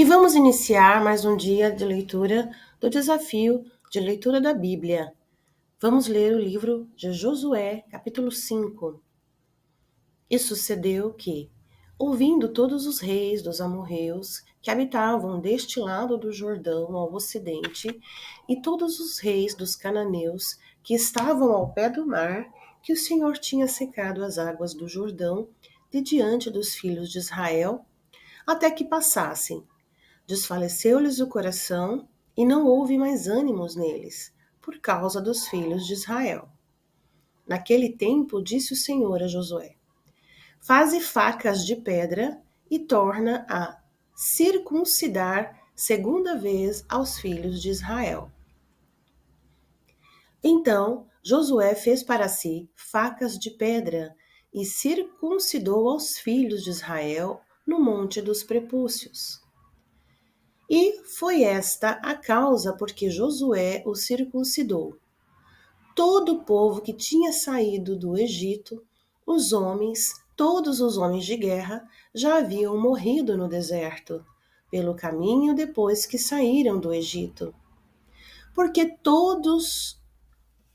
E vamos iniciar mais um dia de leitura do desafio de leitura da Bíblia. Vamos ler o livro de Josué, capítulo 5. E sucedeu que, ouvindo todos os reis dos amorreus que habitavam deste lado do Jordão ao ocidente, e todos os reis dos cananeus que estavam ao pé do mar, que o Senhor tinha secado as águas do Jordão de diante dos filhos de Israel, até que passassem, desfaleceu-lhes o coração e não houve mais ânimos neles, por causa dos filhos de Israel. Naquele tempo disse o Senhor a Josué: Faze facas de pedra e torna a circuncidar segunda vez aos filhos de Israel. Então Josué fez para si facas de pedra e circuncidou aos filhos de Israel no monte dos prepúcios. E foi esta a causa por que Josué o circuncidou. Todo o povo que tinha saído do Egito, os homens, todos os homens de guerra, já haviam morrido no deserto, pelo caminho depois que saíram do Egito. Porque todos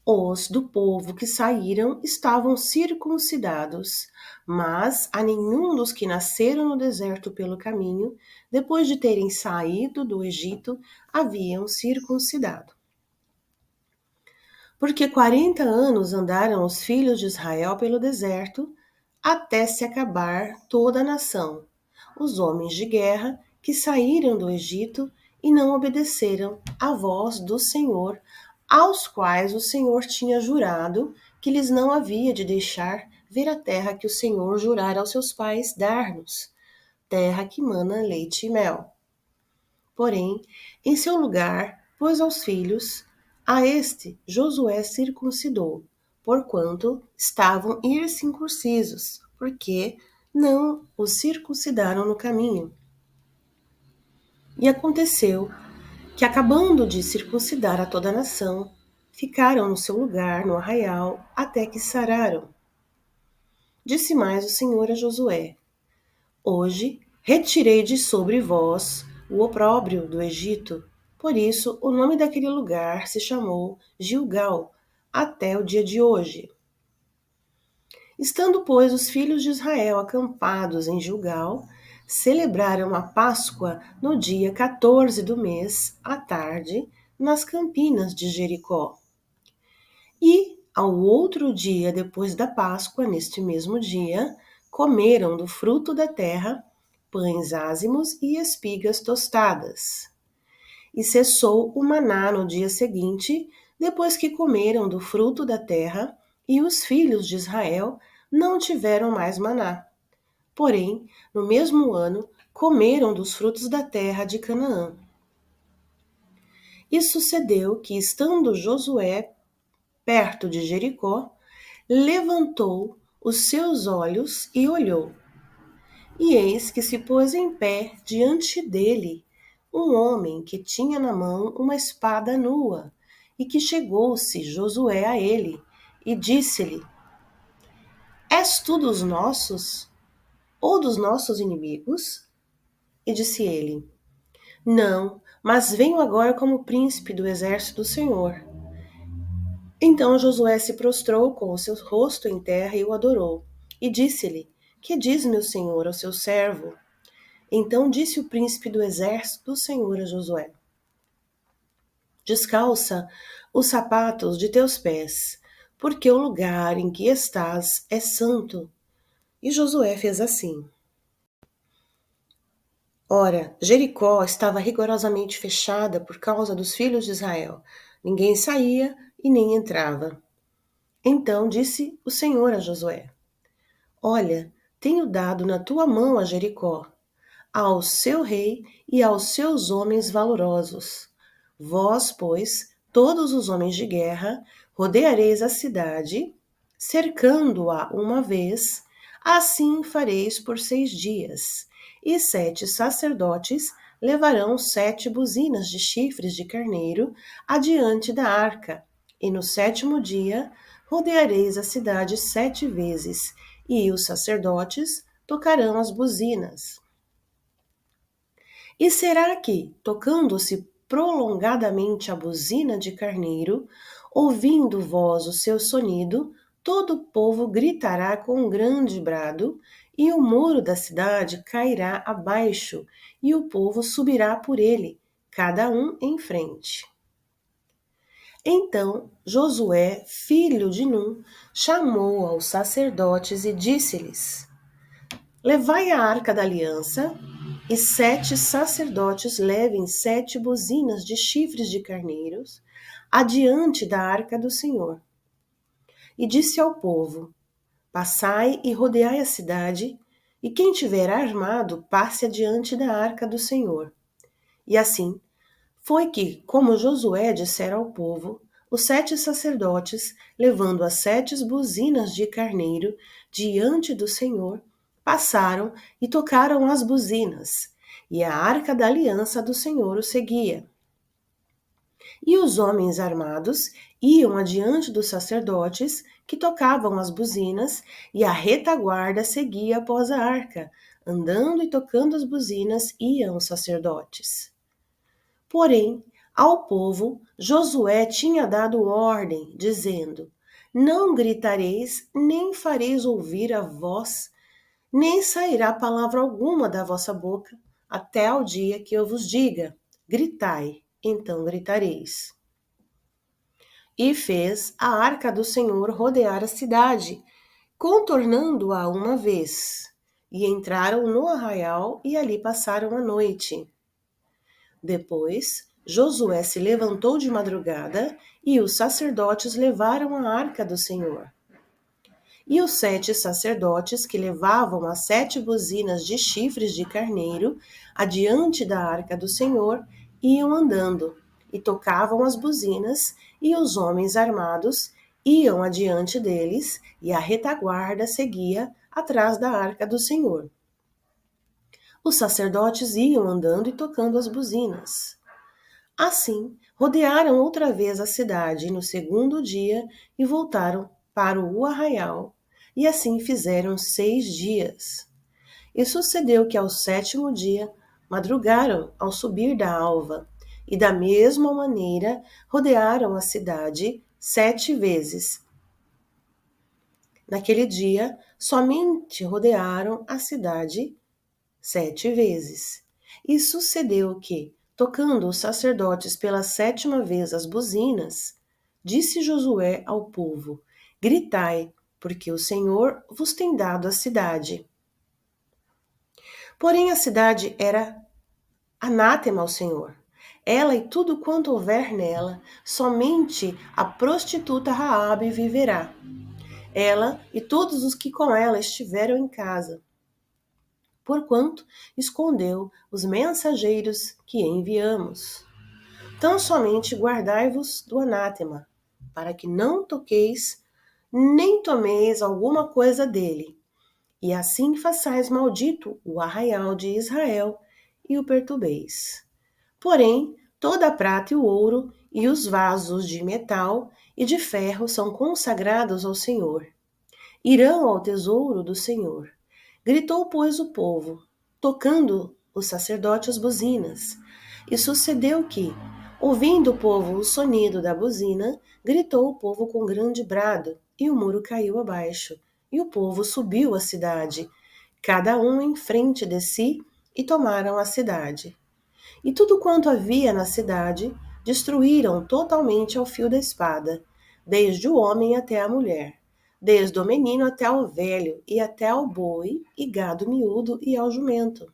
os do povo que saíram estavam circuncidados, mas a nenhum dos que nasceram no deserto pelo caminho, depois de terem saído do Egito, haviam circuncidado. Porque 40 anos andaram os filhos de Israel pelo deserto, até se acabar toda a nação, os homens de guerra que saíram do Egito e não obedeceram à voz do Senhor, aos quais o Senhor tinha jurado que lhes não havia de deixar ver a terra que o Senhor jurara aos seus pais dar-nos, terra que mana leite e mel. Porém, em seu lugar, pôs aos filhos, a este Josué circuncidou, porquanto estavam incircuncisos, porque não os circuncidaram no caminho. E aconteceu que, acabando de circuncidar a toda a nação, ficaram no seu lugar, no arraial, até que sararam. Disse mais o Senhor a Josué: Hoje retirei de sobre vós o opróbrio do Egito. Por isso, o nome daquele lugar se chamou Gilgal, até o dia de hoje. Estando, pois, os filhos de Israel acampados em Gilgal, celebraram a Páscoa no dia 14 do mês, à tarde, nas campinas de Jericó. E, ao outro dia depois da Páscoa, neste mesmo dia, comeram do fruto da terra pães ázimos e espigas tostadas. E cessou o maná no dia seguinte, depois que comeram do fruto da terra, e os filhos de Israel não tiveram mais maná. Porém, no mesmo ano, comeram dos frutos da terra de Canaã. E sucedeu que, estando Josué perto de Jericó, levantou os seus olhos e olhou. E eis que se pôs em pé diante dele um homem que tinha na mão uma espada nua, e que chegou-se Josué a ele, e disse-lhe: És tu dos nossos, ou dos nossos inimigos? E disse ele: Não, mas venho agora como príncipe do exército do Senhor. Então Josué se prostrou com o seu rosto em terra e o adorou, e disse-lhe: Que diz meu senhor ao seu servo? Então disse o príncipe do exército do Senhor a Josué: Descalça os sapatos de teus pés, porque o lugar em que estás é santo. E Josué fez assim. Ora, Jericó estava rigorosamente fechada por causa dos filhos de Israel. Ninguém saía e nem entrava. Então disse o Senhor a Josué: Olha, tenho dado na tua mão a Jericó, ao seu rei e aos seus homens valorosos. Vós, pois, todos os homens de guerra, rodeareis a cidade, cercando-a uma vez, assim fareis por 6 dias. E 7 sacerdotes levarão 7 buzinas de chifres de carneiro adiante da arca. E no 7º dia rodeareis a cidade 7 vezes, e os sacerdotes tocarão as buzinas. E será que, tocando-se prolongadamente a buzina de carneiro, ouvindo voz o seu sonido, todo o povo gritará com um grande brado, e o muro da cidade cairá abaixo, e o povo subirá por ele, cada um em frente. Então Josué, filho de Num, chamou aos sacerdotes e disse-lhes: Levai a arca da aliança, e 7 sacerdotes levem 7 buzinas de chifres de carneiros adiante da arca do Senhor. E disse ao povo: Passai e rodeai a cidade, e quem tiver armado passe adiante da arca do Senhor. E assim foi que, como Josué dissera ao povo, os 7 sacerdotes, levando as 7 buzinas de carneiro diante do Senhor, passaram e tocaram as buzinas, e a arca da aliança do Senhor o seguia. E os homens armados iam adiante dos sacerdotes, que tocavam as buzinas, e a retaguarda seguia após a arca, andando e tocando as buzinas iam os sacerdotes. Porém, ao povo, Josué tinha dado ordem, dizendo: Não gritareis, nem fareis ouvir a voz, nem sairá palavra alguma da vossa boca, até ao dia que eu vos diga: Gritai, então gritareis. E fez a arca do Senhor rodear a cidade, contornando-a uma vez. E entraram no arraial e ali passaram a noite. Depois, Josué se levantou de madrugada e os sacerdotes levaram a arca do Senhor. E os 7 sacerdotes que levavam as 7 buzinas de chifres de carneiro adiante da arca do Senhor iam andando e tocavam as buzinas, e os homens armados iam adiante deles, e a retaguarda seguia atrás da arca do Senhor. Os sacerdotes iam andando e tocando as buzinas. Assim, rodearam outra vez a cidade no segundo dia e voltaram para o arraial, e assim fizeram 6 dias. E sucedeu que ao 7º dia madrugaram ao subir da alva, e da mesma maneira rodearam a cidade 7 vezes. Naquele dia, somente rodearam a cidade 7 vezes. E sucedeu que, tocando os sacerdotes pela 7ª vez as buzinas, disse Josué ao povo: Gritai, porque o Senhor vos tem dado a cidade. Porém a cidade era anátema ao Senhor. Ela e tudo quanto houver nela, somente a prostituta Raabe viverá. Ela e todos os que com ela estiveram em casa, porquanto escondeu os mensageiros que enviamos. Tão somente guardai-vos do anátema, para que não toqueis, nem tomeis alguma coisa dele, e assim façais maldito o arraial de Israel e o perturbeis. Porém, toda a prata e o ouro e os vasos de metal e de ferro são consagrados ao Senhor. Irão ao tesouro do Senhor. Gritou, pois, o povo, tocando os sacerdotes as buzinas. E sucedeu que, ouvindo o povo o sonido da buzina, gritou o povo com grande brado, e o muro caiu abaixo, e o povo subiu à cidade, cada um em frente de si, e tomaram a cidade. E tudo quanto havia na cidade, destruíram totalmente ao fio da espada, desde o homem até a mulher, desde o menino até ao velho, e até ao boi, e gado miúdo, e ao jumento.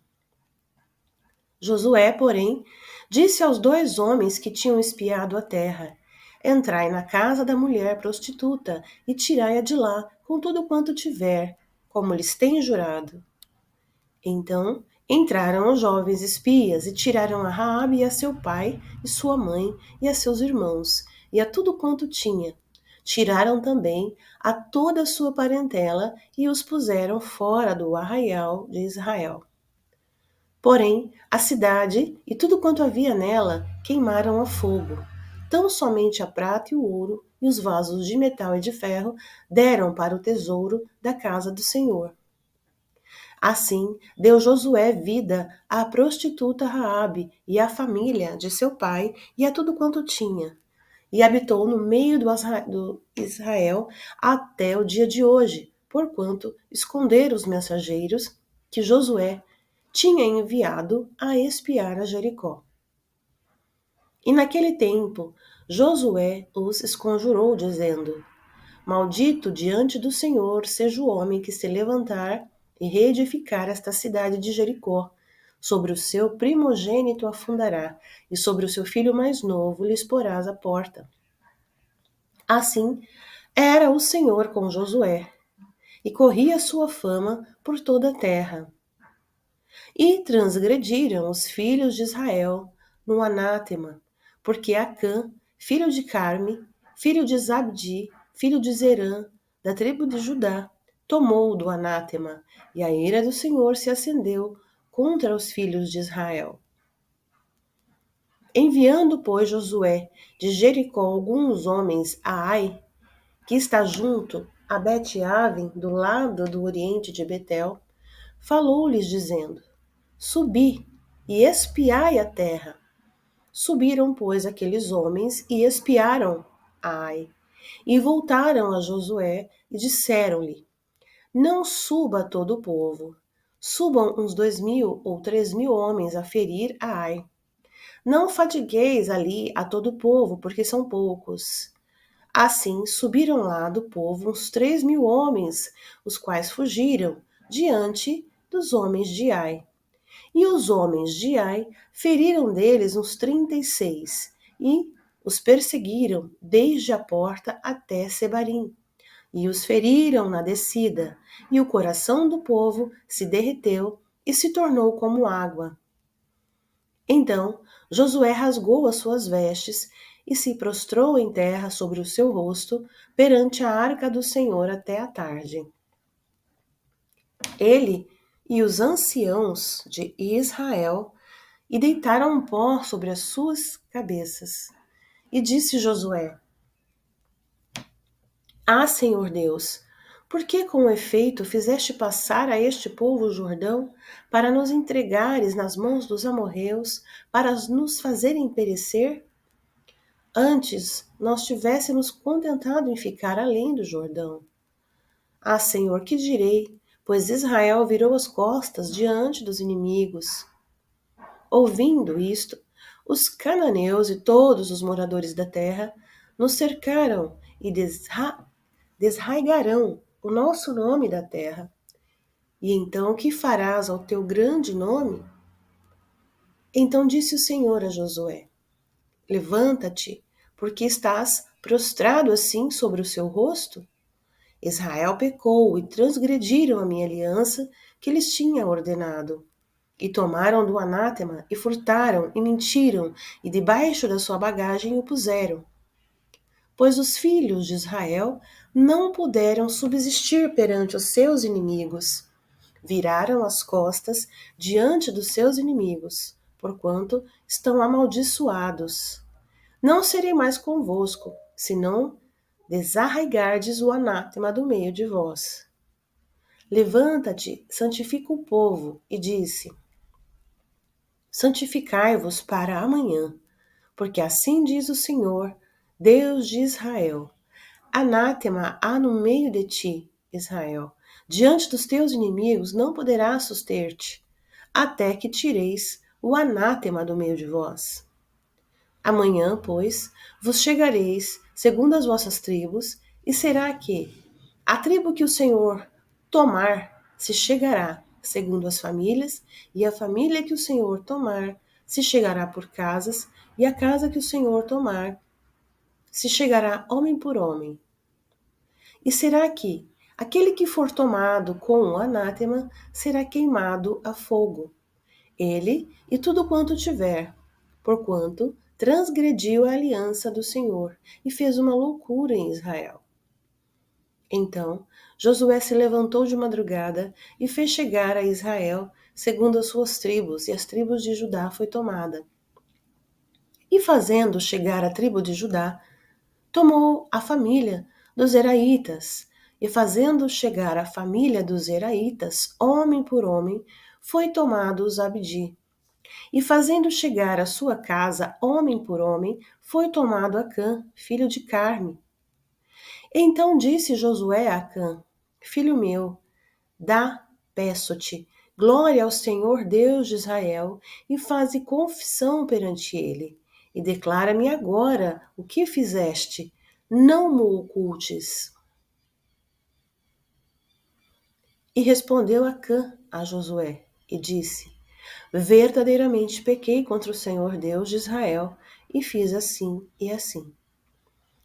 Josué, porém, disse aos 2 homens que tinham espiado a terra: Entrai na casa da mulher prostituta, e tirai-a de lá, com tudo quanto tiver, como lhes tenho jurado. Então entraram os jovens espias e tiraram a Raabe e a seu pai e sua mãe e a seus irmãos e a tudo quanto tinha. Tiraram também a toda a sua parentela e os puseram fora do arraial de Israel. Porém, a cidade e tudo quanto havia nela queimaram a fogo. Tão somente a prata e o ouro e os vasos de metal e de ferro deram para o tesouro da casa do Senhor. Assim, deu Josué vida à prostituta Raabe e à família de seu pai e a tudo quanto tinha, e habitou no meio do Israel até o dia de hoje, porquanto esconderam os mensageiros que Josué tinha enviado a espiar a Jericó. E naquele tempo Josué os esconjurou, dizendo: Maldito diante do Senhor seja o homem que se levantar e reedificar esta cidade de Jericó. Sobre o seu primogênito a fundará, e sobre o seu filho mais novo lhes porás a porta. Assim era o Senhor com Josué, e corria sua fama por toda a terra. E transgrediram os filhos de Israel no anátema, porque Acã, filho de Carme, filho de Zabdi, filho de Zerã, da tribo de Judá, tomou do anátema, e a ira do Senhor se acendeu contra os filhos de Israel. Enviando, pois, Josué de Jericó alguns homens a Ai, que está junto a Bet-Aven, do lado do oriente de Betel, falou-lhes dizendo: Subi e espiai a terra. Subiram, pois, aqueles homens e espiaram Ai, e voltaram a Josué e disseram-lhe: Não suba todo o povo, subam uns 2.000 ou 3.000 homens a ferir a Ai. Não fatigueis ali a todo o povo, porque são poucos. Assim subiram lá do povo uns 3.000 homens, os quais fugiram diante dos homens de Ai. E os homens de Ai feriram deles uns 36, e os perseguiram desde a porta até Sebarim, e os feriram na descida, e o coração do povo se derreteu e se tornou como água. Então Josué rasgou as suas vestes e se prostrou em terra sobre o seu rosto perante a arca do Senhor até a tarde. Ele e os anciãos de Israel e deitaram um pó sobre as suas cabeças. E disse Josué: Senhor Deus, por que com efeito fizeste passar a este povo o Jordão, para nos entregares nas mãos dos amorreus, para nos fazerem perecer? Antes nós tivéssemos contentado em ficar além do Jordão. Senhor, que direi? Pois Israel virou as costas diante dos inimigos. Ouvindo isto, os cananeus e todos os moradores da terra nos cercaram e desraigarão o nosso nome da terra. E então o que farás ao teu grande nome? Então disse o Senhor a Josué: Levanta-te, porque estás prostrado assim sobre o seu rosto? Israel pecou e transgrediram a minha aliança que lhes tinha ordenado. E tomaram do anátema, e furtaram, e mentiram, e debaixo da sua bagagem o puseram. Pois os filhos de Israel não puderam subsistir perante os seus inimigos. Viraram as costas diante dos seus inimigos, porquanto estão amaldiçoados. Não serei mais convosco, senão desarraigardes o anátema do meio de vós. Levanta-te, santifica o povo, e disse: Santificai-vos para amanhã, porque assim diz o Senhor, Deus de Israel: Anátema há no meio de ti, Israel. Diante dos teus inimigos não poderás suster-te, até que tireis o anátema do meio de vós. Amanhã, pois, vos chegareis, segundo as vossas tribos, e será que a tribo que o Senhor tomar se chegará segundo as famílias, e a família que o Senhor tomar se chegará por casas, e a casa que o Senhor tomar se chegará homem por homem. E será que aquele que for tomado com o anátema será queimado a fogo, ele e tudo quanto tiver, porquanto transgrediu a aliança do Senhor e fez uma loucura em Israel. Então Josué se levantou de madrugada e fez chegar a Israel segundo as suas tribos, e as tribos de Judá foi tomada. E fazendo chegar a tribo de Judá, tomou a família dos Zeraitas, E fazendo chegar a família dos Zeraitas, homem por homem, foi tomado Zabdi. E fazendo chegar a sua casa, homem por homem, foi tomado Acã, filho de Carme. Então disse Josué a Acã: Filho meu, peço-te, glória ao Senhor Deus de Israel, e faze confissão perante ele. E declara-me agora o que fizeste, não mo ocultes. E respondeu Acã a Josué, e disse: Verdadeiramente pequei contra o Senhor Deus de Israel, e fiz assim e assim.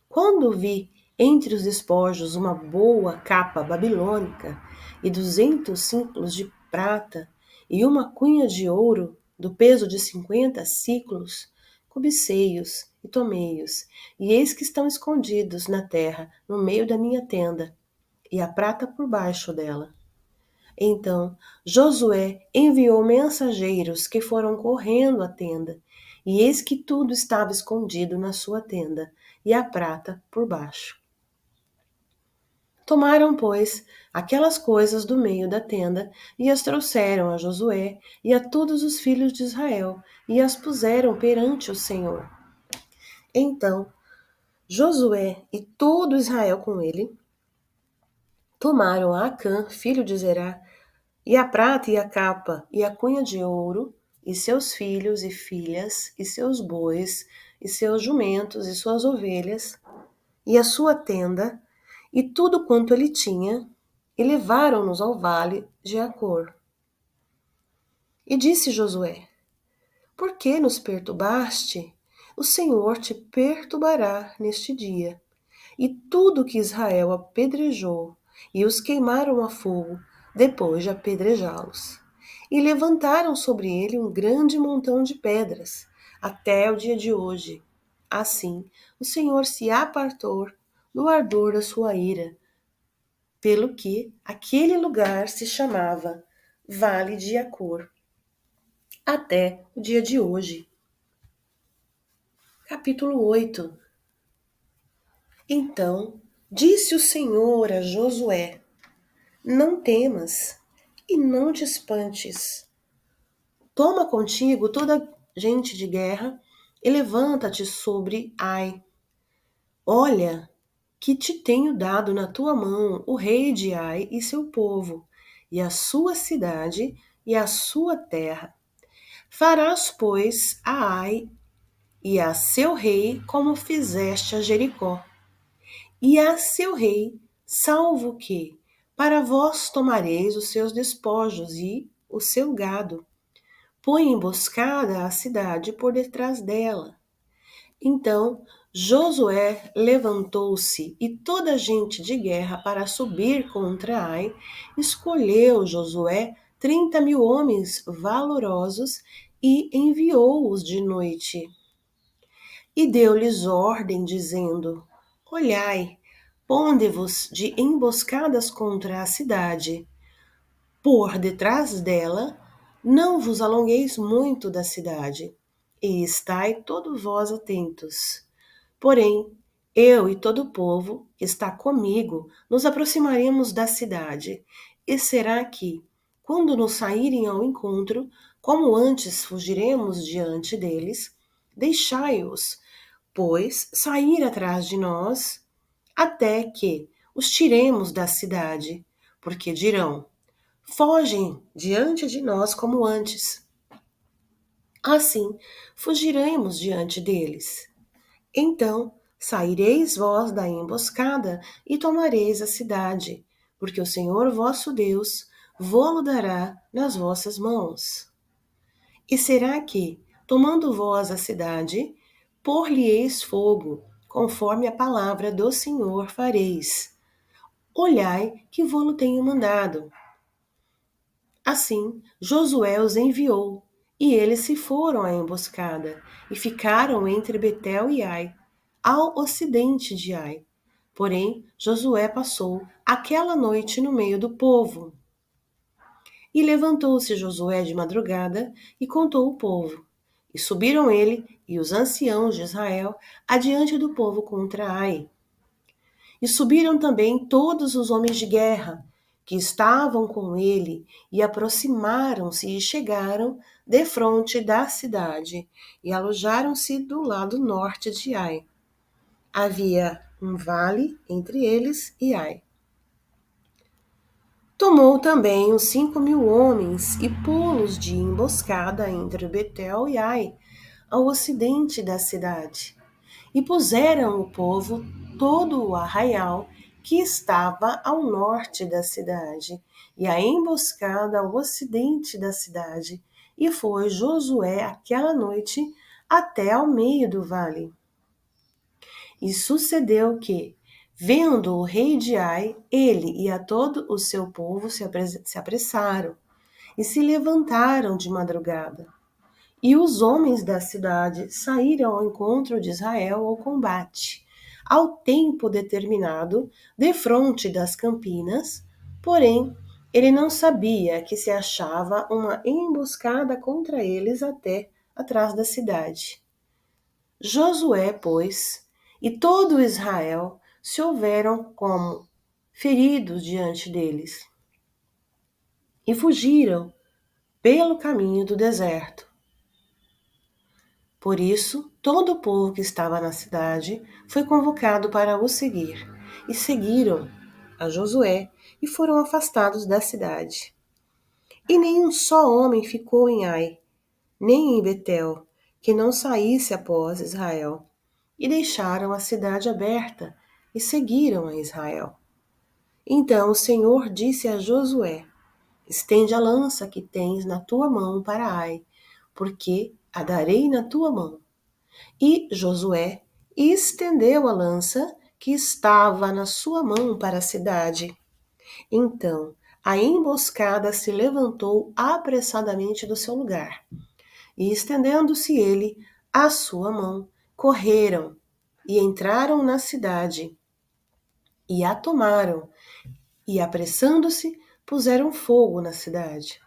Quando vi entre os despojos uma boa capa babilônica e 200 ciclos de prata e uma cunha de ouro do peso de 50 ciclos, cobicei-os e tomei-os, e eis que estão escondidos na terra, no meio da minha tenda, e a prata por baixo dela. Então Josué enviou mensageiros que foram correndo à tenda, e eis que tudo estava escondido na sua tenda, e a prata por baixo. Tomaram, pois, aquelas coisas do meio da tenda, e as trouxeram a Josué e a todos os filhos de Israel, e as puseram perante o Senhor. Então Josué e todo Israel com ele tomaram a Acã, filho de Zerá, e a prata e a capa, e a cunha de ouro, e seus filhos e filhas, e seus bois, e seus jumentos, e suas ovelhas, e a sua tenda, e tudo quanto ele tinha, e levaram-nos ao vale de Acor. E disse Josué: Por que nos perturbaste? O Senhor te perturbará neste dia. E tudo que Israel apedrejou, e os queimaram a fogo, depois de apedrejá-los. E levantaram sobre ele um grande montão de pedras, até o dia de hoje. Assim, o Senhor se apartou do ardor da sua ira, pelo que aquele lugar se chamava Vale de Acor, até o dia de hoje. Capítulo 8. Então disse o Senhor a Josué: Não temas e não te espantes. Toma contigo toda a gente de guerra e levanta-te sobre Ai. Olha, que te tenho dado na tua mão o rei de Ai e seu povo, e a sua cidade e a sua terra. Farás, pois, a Ai e a seu rei como fizeste a Jericó. E a seu rei, salvo que, para vós tomareis os seus despojos e o seu gado. Põe emboscada a cidade por detrás dela. Então Josué levantou-se e toda a gente de guerra para subir contra Ai. Escolheu Josué 30.000 homens valorosos e enviou-os de noite. E deu-lhes ordem, dizendo: Olhai, ponde-vos de emboscadas contra a cidade. Por detrás dela, não vos alongueis muito da cidade, e estai todos vós atentos. Porém, eu e todo o povo que está comigo nos aproximaremos da cidade, e será que, quando nos saírem ao encontro, como antes fugiremos diante deles, deixai-os, pois, sair atrás de nós, até que os tiremos da cidade, porque dirão: fogem diante de nós como antes. Assim, fugiremos diante deles. Então saireis vós da emboscada e tomareis a cidade, porque o Senhor vosso Deus vô-lo dará nas vossas mãos. E será que, tomando vós a cidade, por-lhe-eis fogo, conforme a palavra do Senhor fareis. Olhai que vô-lo tenho mandado. Assim Josué os enviou, e eles se foram à emboscada, e ficaram entre Betel e Ai, ao ocidente de Ai. Porém Josué passou aquela noite no meio do povo. E levantou-se Josué de madrugada e contou o povo. E subiram ele e os anciãos de Israel adiante do povo contra Ai. E subiram também todos os homens de guerra que estavam com ele, e aproximaram-se e chegaram defronte da cidade, e alojaram-se do lado norte de Ai. Havia um vale entre eles e Ai. Tomou também os 5.000 homens e pô-los de emboscada entre Betel e Ai, ao ocidente da cidade. E puseram o povo todo o arraial que estava ao norte da cidade, e a emboscada ao ocidente da cidade. E foi Josué aquela noite até ao meio do vale. E sucedeu que, vendo o rei de Ai, ele e a todo o seu povo se apressaram e se levantaram de madrugada. E os homens da cidade saíram ao encontro de Israel ao combate, ao tempo determinado, defronte das campinas, porém ele não sabia que se achava uma emboscada contra eles até atrás da cidade. Josué, pois, e todo Israel se houveram como feridos diante deles e fugiram pelo caminho do deserto. Por isso, todo o povo que estava na cidade foi convocado para o seguir, e seguiram a Josué e foram afastados da cidade. E nenhum só homem ficou em Ai, nem em Betel, que não saísse após Israel. E deixaram a cidade aberta e seguiram a Israel. Então o Senhor disse a Josué: estende a lança que tens na tua mão para Ai, porque a darei na tua mão. E Josué estendeu a lança que estava na sua mão para a cidade. Então a emboscada se levantou apressadamente do seu lugar. E estendendo-se ele a sua mão, correram e entraram na cidade e a tomaram, e apressando-se, puseram fogo na cidade.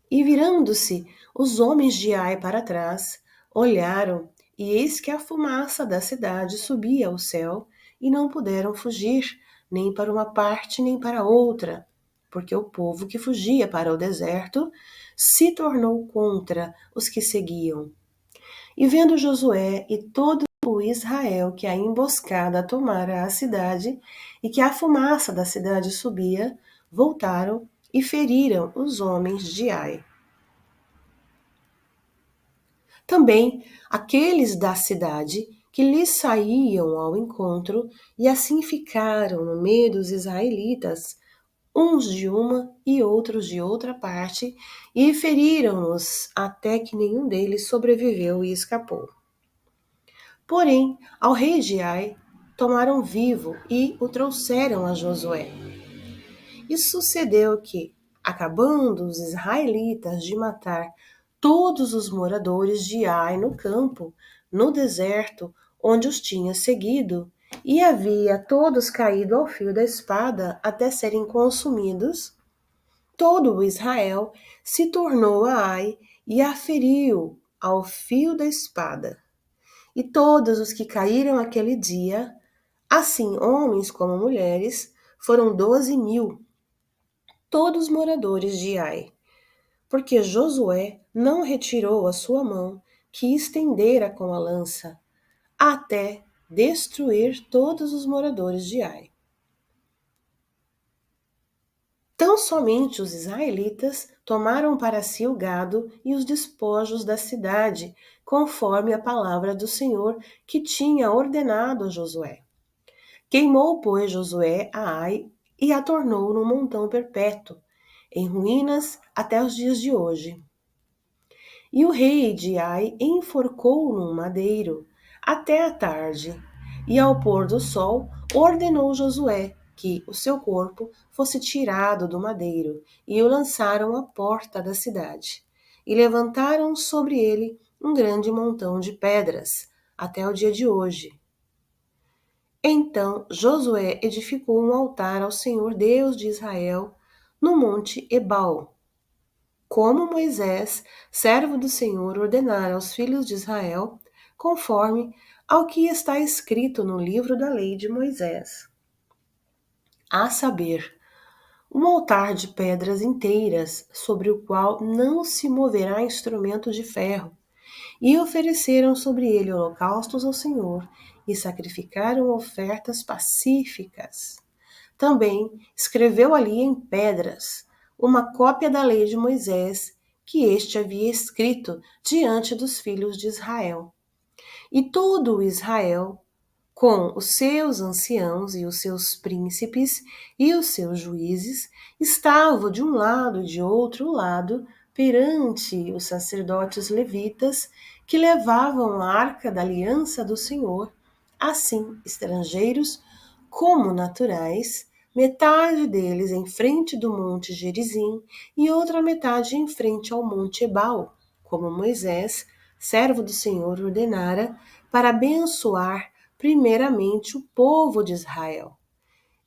E virando-se os homens de Ai para trás, olharam, e eis que a fumaça da cidade subia ao céu, e não puderam fugir, nem para uma parte nem para outra, porque o povo que fugia para o deserto se tornou contra os que seguiam. E vendo Josué e todo o Israel que a emboscada tomara a cidade, e que a fumaça da cidade subia, voltaram e feriram os homens de Ai. Também aqueles da cidade que lhes saíam ao encontro, e assim ficaram no meio dos israelitas, uns de uma e outros de outra parte, e feriram-nos até que nenhum deles sobreviveu e escapou. Porém, ao rei de Ai tomaram vivo e o trouxeram a Josué. E sucedeu que, acabando os israelitas de matar todos os moradores de Ai no campo, no deserto, onde os tinha seguido, e havia todos caído ao fio da espada até serem consumidos, todo o Israel se tornou a Ai e a feriu ao fio da espada. E todos os que caíram aquele dia, assim homens como mulheres, foram 12.000, todos moradores de Ai, porque Josué não retirou a sua mão, que estendera com a lança, até destruir todos os moradores de Ai. Tão somente os israelitas tomaram para si o gado e os despojos da cidade, conforme a palavra do Senhor que tinha ordenado a Josué. Queimou, pois, Josué a Ai e a tornou num montão perpétuo, em ruínas até os dias de hoje. E o rei de Ai enforcou num madeiro até a tarde, e ao pôr do sol ordenou Josué que o seu corpo fosse tirado do madeiro, e o lançaram à porta da cidade, e levantaram sobre ele um grande montão de pedras, até o dia de hoje. Então Josué edificou um altar ao Senhor Deus de Israel no monte Ebal, como Moisés, servo do Senhor, ordenara aos filhos de Israel, conforme ao que está escrito no livro da lei de Moisés. a saber, um altar de pedras inteiras, sobre o qual não se moverá instrumento de ferro. E ofereceram sobre ele holocaustos ao Senhor, e sacrificaram ofertas pacíficas. Também escreveu ali em pedras uma cópia da lei de Moisés, que este havia escrito diante dos filhos de Israel. E todo o Israel, com os seus anciãos e os seus príncipes e os seus juízes, estavam de um lado e de outro lado perante os sacerdotes levitas que levavam a arca da aliança do Senhor, assim estrangeiros como naturais, metade deles em frente do monte Gerizim e outra metade em frente ao monte Ebal, como Moisés, servo do Senhor, ordenara, para abençoar primeiramente o povo de Israel.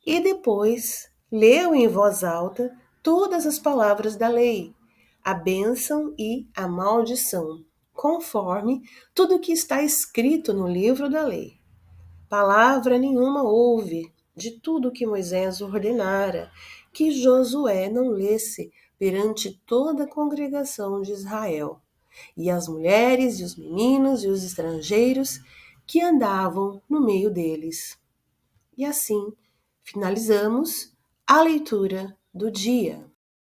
E depois leu em voz alta todas as palavras da lei, a bênção e a maldição, conforme tudo que está escrito no livro da lei. Palavra nenhuma houve de tudo que Moisés ordenara, que Josué não lesse perante toda a congregação de Israel, e as mulheres e os meninos e os estrangeiros que andavam no meio deles. E assim finalizamos a leitura do dia.